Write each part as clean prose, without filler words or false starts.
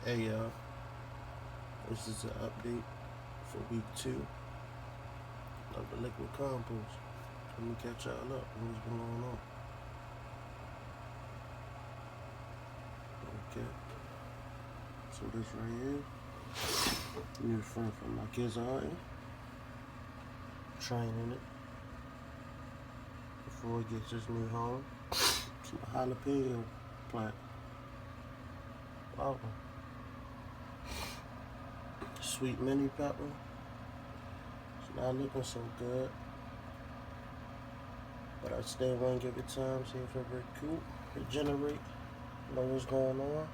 Hey y'all, this is an update for week 2 of the liquid compost. Let me catch y'all up on what's been going on. Okay, so this right here, new friend from my kids out here, training it before it gets its new home. Some jalapeno plant. Wow. Sweet mini pepper. It's not looking so good, but I still want to give it time, see if it regenerate, know what's going on.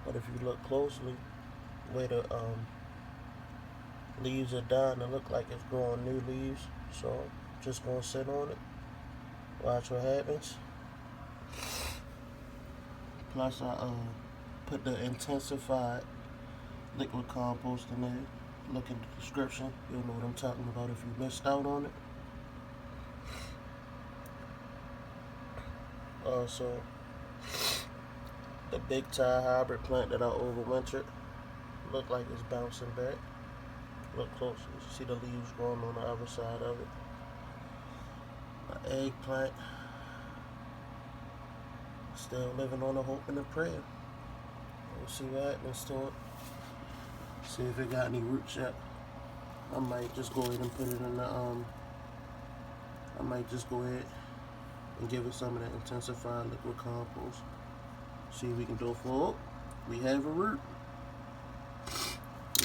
But if you look closely, where the leaves are dying, it look like it's growing new leaves. So just gonna sit on it, watch what happens. Plus I put the intensified liquid compost in there. Look in the description, you'll know what I'm talking about if you missed out on it. Also, the big tie hybrid plant that I overwintered look like it's bouncing back. Look closer, you see the leaves growing on the other side of it. My eggplant, still living on a hope and a prayer. We'll see what happens to it. See if it got any roots yet. I might just go ahead and put it in the I might just go ahead and give it some of that intensified liquid compost. See if we can go for it. We have a root.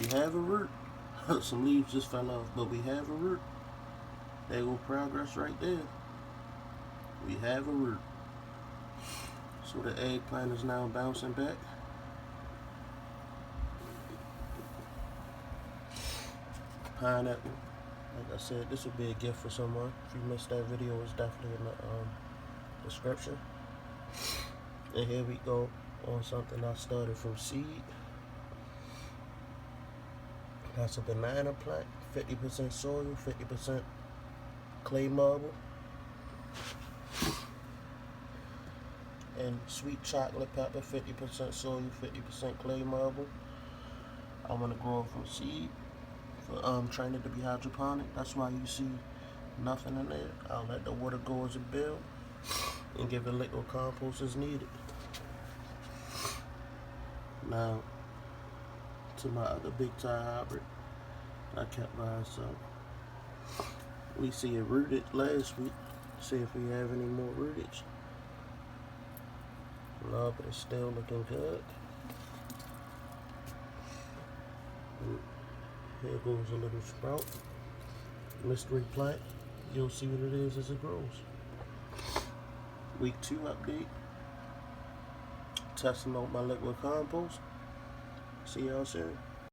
We have a root. Some leaves just fell off, but we have a root. There go progress right there. We have a root. So the eggplant is now bouncing back. Pineapple. Like I said, this would be a gift for someone. If you missed that video, it's definitely in the description. And here we go on something I started from seed. That's a banana plant, 50% soil, 50% clay marble. And sweet chocolate pepper, 50% soil, 50% clay marble. I want to grow it from seed. For training it to be hydroponic. That's why you see nothing in there. I'll let the water go as it builds and give it liquid compost as needed. Now to my other big tie hybrid I kept by itself. We see it rooted last week. See if we have any more rootage. No, but it's still looking good. Here goes a little sprout. Mystery plant. You'll see what it is as it grows. Week 2 update. Testing out my liquid compost. See y'all soon.